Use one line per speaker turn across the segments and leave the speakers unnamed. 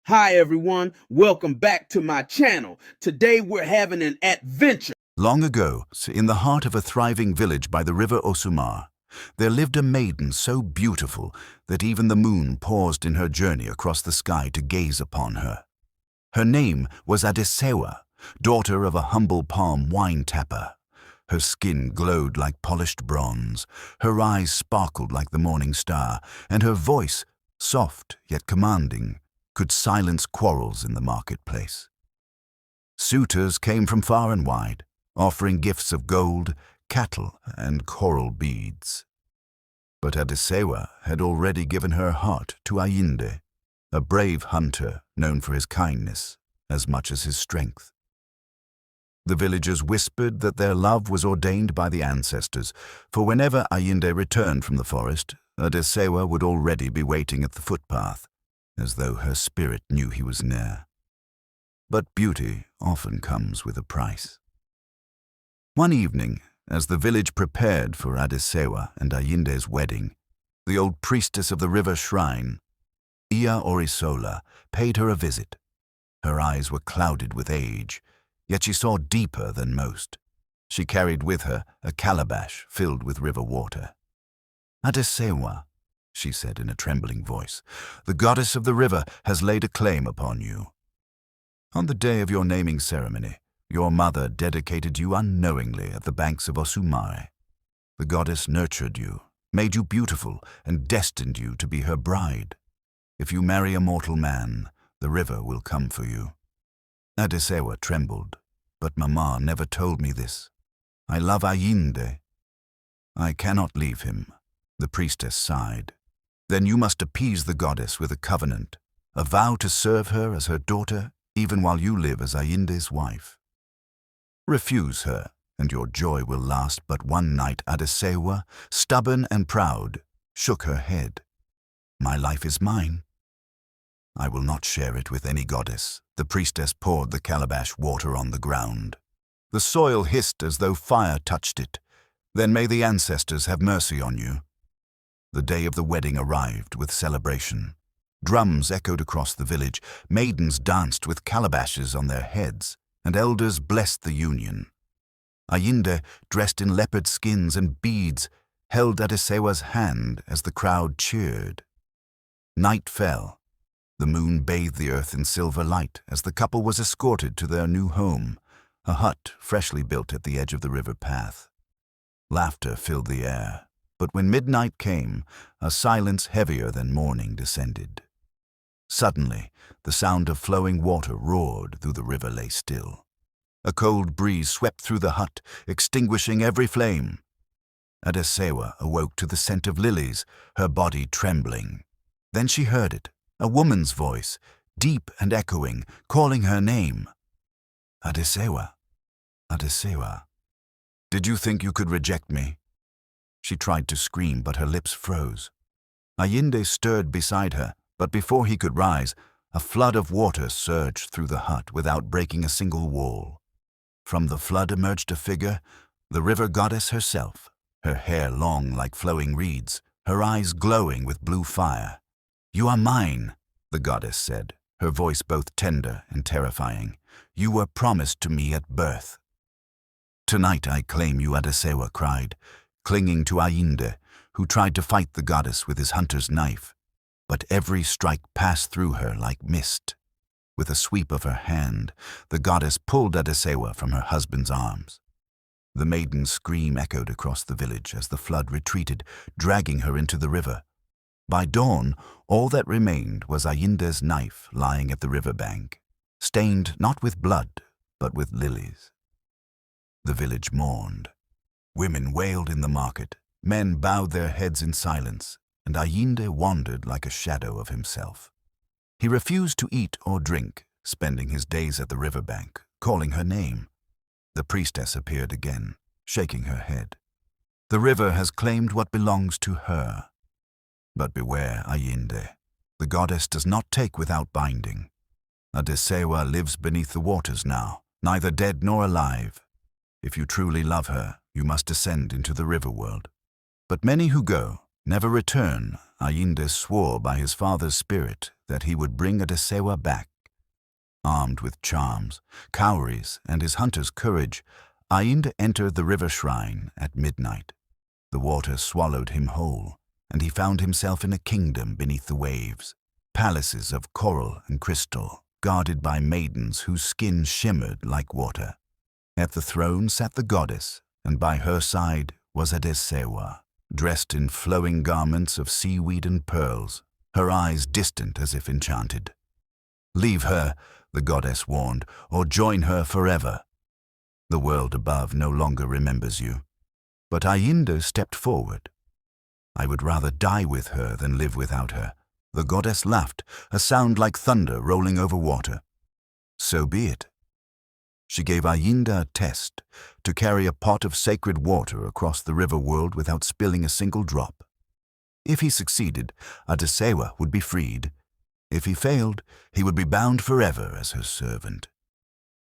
Hi everyone, welcome back to my channel. Today we're having an adventure.
Long ago, in the heart of a thriving village by the river Osumar, there lived a maiden so beautiful that even the moon paused in her journey across the sky to gaze upon her. Her name was Adesewa, daughter of a humble palm wine tapper. Her skin glowed like polished bronze, her eyes sparkled like the morning star, and her voice, soft yet commanding, could silence quarrels in the marketplace. Suitors came from far and wide, offering gifts of gold, cattle, and coral beads. But Adesewa had already given her heart to Ayinde, a brave hunter known for his kindness as much as his strength. The villagers whispered that their love was ordained by the ancestors, for whenever Ayinde returned from the forest, Adesewa would already be waiting at the footpath, as though her spirit knew he was near. But beauty often comes with a price. One evening, as the village prepared for Adesewa and Ayinde's wedding, the old priestess of the river shrine, Iya Orisola, paid her a visit. Her eyes were clouded with age, yet she saw deeper than most. She carried with her a calabash filled with river water. "Adesewa," she said in a trembling voice, "the goddess of the river has laid a claim upon you. On the day of your naming ceremony, your mother dedicated you unknowingly at the banks of Osumare. The goddess nurtured you, made you beautiful, and destined you to be her bride. If you marry a mortal man, the river will come for you." Adesewa trembled, "But Mama never told me this. I love Ayinde." "I cannot leave him," the priestess sighed. "Then you must appease the goddess with a covenant, a vow to serve her as her daughter even while you live as Ayinde's wife. Refuse her, and your joy will last but one night." Adesewa, stubborn and proud, shook her head. "My life is mine. I will not share it with any goddess." The priestess poured the calabash water on the ground. The soil hissed as though fire touched it. "Then may the ancestors have mercy on you." The day of the wedding arrived with celebration. Drums echoed across the village, maidens danced with calabashes on their heads, and elders blessed the union. Ayinde, dressed in leopard skins and beads, held Adesewa's hand as the crowd cheered. Night fell. The moon bathed the earth in silver light as the couple was escorted to their new home, a hut freshly built at the edge of the river path. Laughter filled the air, but when midnight came, a silence heavier than morning descended. Suddenly, the sound of flowing water roared though the river lay still. A cold breeze swept through the hut, extinguishing every flame. Adesewa awoke to the scent of lilies, her body trembling. Then she heard it, a woman's voice, deep and echoing, calling her name. "Adesewa, Adesewa, did you think you could reject me?" She tried to scream, but her lips froze. Ayinde stirred beside her, but before he could rise, a flood of water surged through the hut without breaking a single wall. From the flood emerged a figure, the river goddess herself, her hair long like flowing reeds, her eyes glowing with blue fire. "You are mine," the goddess said, her voice both tender and terrifying. "You were promised to me at birth." "Tonight I claim you," Adesewa cried, clinging to Ayinde, who tried to fight the goddess with his hunter's knife. But every strike passed through her like mist. With a sweep of her hand, the goddess pulled Adesewa from her husband's arms. The maiden's scream echoed across the village as the flood retreated, dragging her into the river. By dawn, all that remained was Ayinde's knife lying at the riverbank, stained not with blood, but with lilies. The village mourned. Women wailed in the market, men bowed their heads in silence, and Ayinde wandered like a shadow of himself. He refused to eat or drink, spending his days at the riverbank, calling her name. The priestess appeared again, shaking her head. "The river has claimed what belongs to her. But beware, Ayinde. The goddess does not take without binding. Adesewa lives beneath the waters now, neither dead nor alive. If you truly love her, you must descend into the river world. But many who go never return, Ayinde swore by his father's spirit that he would bring Adesewa back. Armed with charms, cowries, and his hunter's courage, Ayinde entered the river shrine at midnight. The water swallowed him whole, and he found himself in a kingdom beneath the waves, palaces of coral and crystal, guarded by maidens whose skin shimmered like water. At the throne sat the goddess, and by her side was Adesewa, dressed in flowing garments of seaweed and pearls, her eyes distant as if enchanted. "Leave her," the goddess warned, "or join her forever. The world above no longer remembers you." But Ayinde stepped forward. "I would rather die with her than live without her." The goddess laughed, a sound like thunder rolling over water. "So be it." She gave Ayinde a test, to carry a pot of sacred water across the river world without spilling a single drop. If he succeeded, Adesewa would be freed. If he failed, he would be bound forever as her servant.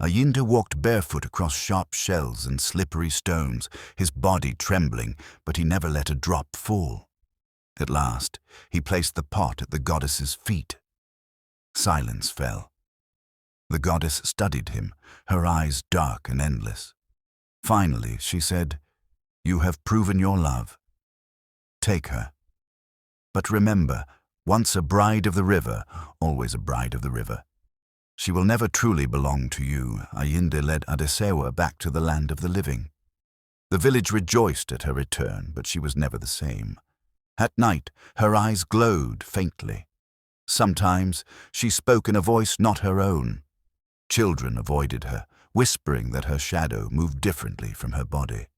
Ayinde walked barefoot across sharp shells and slippery stones, his body trembling, but he never let a drop fall. At last, he placed the pot at the goddess's feet. Silence fell. The goddess studied him, her eyes dark and endless. Finally, she said, "You have proven your love. Take her. But remember, once a bride of the river, always a bride of the river. She will never truly belong to you." Ayinde led Adesewa back to the land of the living. The village rejoiced at her return, but she was never the same. At night, her eyes glowed faintly. Sometimes she spoke in a voice not her own. Children avoided her, whispering that her shadow moved differently from her body.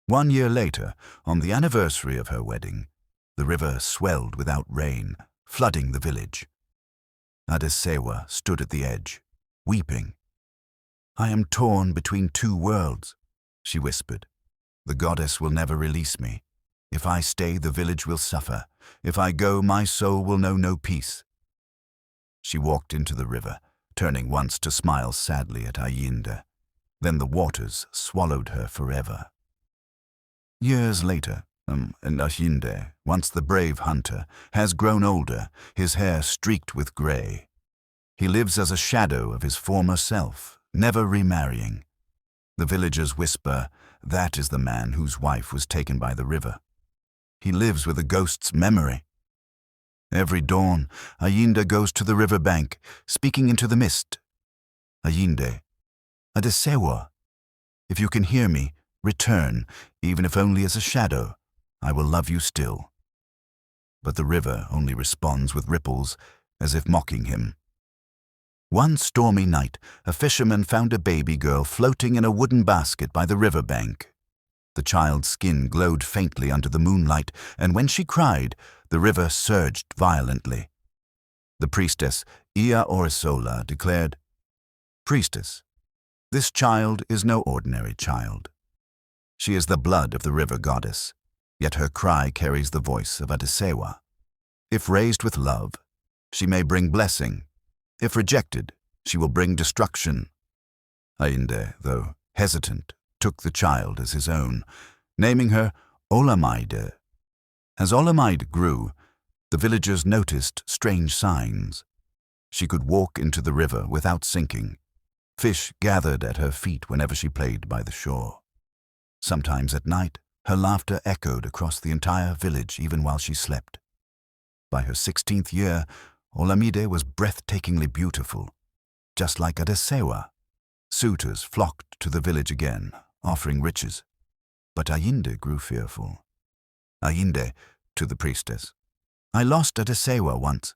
1 year later, on the anniversary of her wedding, the river swelled without rain, flooding the village. Adesewa stood at the edge, weeping. "I am torn between two worlds," she whispered. "The goddess will never release me. If I stay, the village will suffer. If I go, my soul will know no peace." She walked into the river, turning once to smile sadly at Ayinde. Then the waters swallowed her forever. Years later, and Ayinde, once the brave hunter, has grown older, his hair streaked with grey. He lives as a shadow of his former self, never remarrying. The villagers whisper, that is the man whose wife was taken by the river. He lives with a ghost's memory. Every dawn, Ayinde goes to the river bank, speaking into the mist. "Ayinde, Adesewa, if you can hear me, return, even if only as a shadow. I will love you still." But the river only responds with ripples, as if mocking him. One stormy night, a fisherman found a baby girl floating in a wooden basket by the river bank. The child's skin glowed faintly under the moonlight, and when she cried, the river surged violently. The priestess, Iya Orisola, declared, "Priestess, this child is no ordinary child. She is the blood of the river goddess, yet her cry carries the voice of Adesewa. If raised with love, she may bring blessing. If rejected, she will bring destruction." Ayinde, though hesitant, took the child as his own, naming her Olamaide. As Olamaide grew, the villagers noticed strange signs. She could walk into the river without sinking. Fish gathered at her feet whenever she played by the shore. Sometimes at night, her laughter echoed across the entire village even while she slept. By her 16th year, Olamide was breathtakingly beautiful, just like Adesewa. Suitors flocked to the village again, offering riches. But Ayinde grew fearful. "Ayinde," to the priestess, "I lost Adesewa once.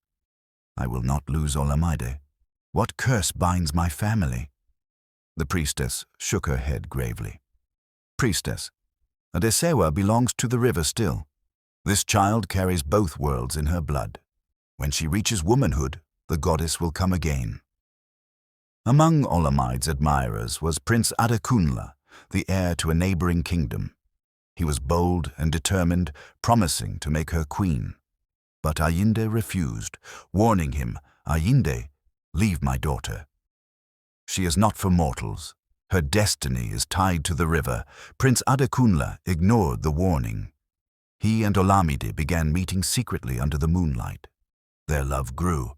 I will not lose Olamide. What curse binds my family?" The priestess shook her head gravely. "Priestess, Adesewa belongs to the river still. This child carries both worlds in her blood. When she reaches womanhood, the goddess will come again." Among Olamide's admirers was Prince Adekunle, the heir to a neighboring kingdom. He was bold and determined, promising to make her queen. But Ayinde refused, warning him, "Ayinde, leave my daughter. She is not for mortals. Her destiny is tied to the river." Prince Adekunle ignored the warning. He and Olamide began meeting secretly under the moonlight. Their love grew,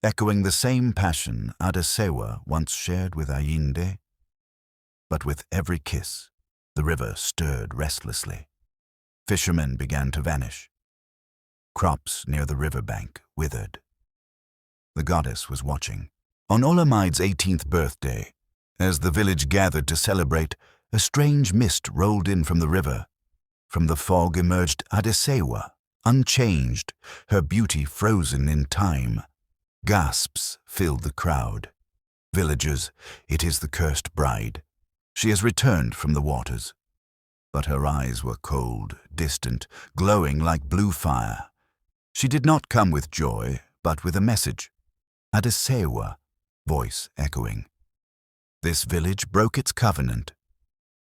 echoing the same passion Adesewa once shared with Ayinde. But with every kiss, the river stirred restlessly. Fishermen began to vanish. Crops near the riverbank withered. The goddess was watching. On Olamide's 18th birthday, as the village gathered to celebrate, a strange mist rolled in from the river. From the fog emerged Adesewa, unchanged, her beauty frozen in time. Gasps filled the crowd. Villagers, it is the cursed bride. She has returned from the waters. But her eyes were cold, distant, glowing like blue fire. She did not come with joy, but with a message. Adesewa, voice echoing. This village broke its covenant.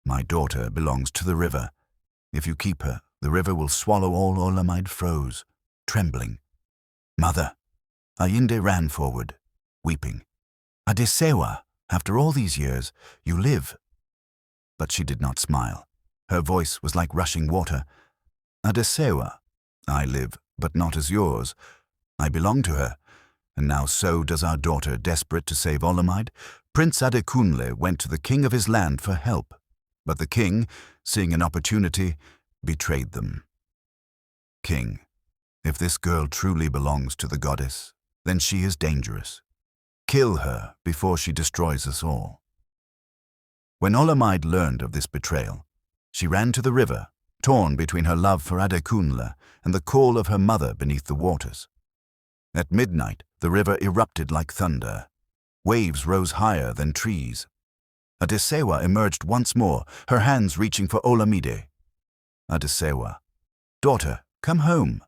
My daughter belongs to the river. If you keep her, the river will swallow all. Olamide froze, trembling. Mother, Ayinde ran forward, weeping. Adesewa, after all these years, you live. But she did not smile. Her voice was like rushing water. Adesewa, I live, but not as yours. I belong to her, and now so does our daughter. Desperate to save Olamide, Prince Adekunle went to the king of his land for help. But the king, seeing an opportunity, betrayed them. King, if this girl truly belongs to the goddess, then she is dangerous. Kill her before she destroys us all. When Olamide learned of this betrayal, she ran to the river, torn between her love for Adekunle and the call of her mother beneath the waters. At midnight, the river erupted like thunder. Waves rose higher than trees. Adesewa emerged once more, her hands reaching for Olamide. Adesewa, daughter, come home.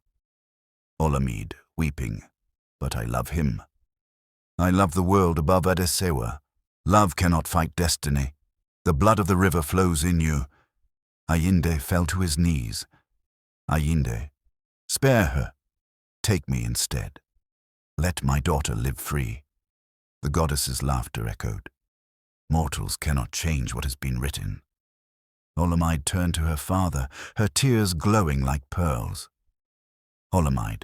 Olamide, weeping, but I love him. I love the world above Adesewa. Love cannot fight destiny. The blood of the river flows in you. Ayinde fell to his knees. Ayinde, spare her. Take me instead. Let my daughter live free. The goddess's laughter echoed. Mortals cannot change what has been written. Olamide turned to her father, her tears glowing like pearls. Olamide,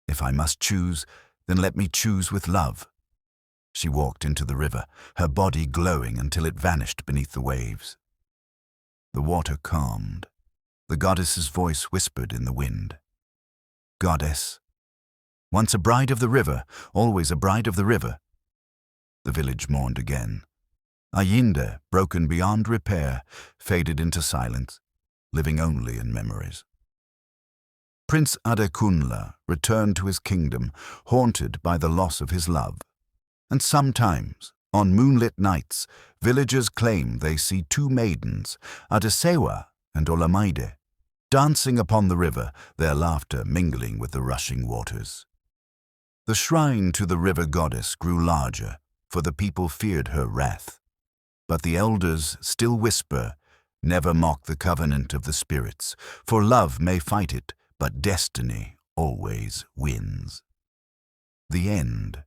if I must choose, then let me choose with love. She walked into the river, her body glowing until it vanished beneath the waves. The water calmed. The goddess's voice whispered in the wind. Goddess, once a bride of the river, always a bride of the river. The village mourned again. Ayinde, broken beyond repair, faded into silence, living only in memories. Prince Adekunle returned to his kingdom, haunted by the loss of his love. And sometimes, on moonlit nights, villagers claim they see two maidens, Adesewa and Olamide, dancing upon the river, their laughter mingling with the rushing waters. The shrine to the river goddess grew larger, for the people feared her wrath. But the elders still whisper, never mock the covenant of the spirits, for love may fight it, but destiny always wins. The end.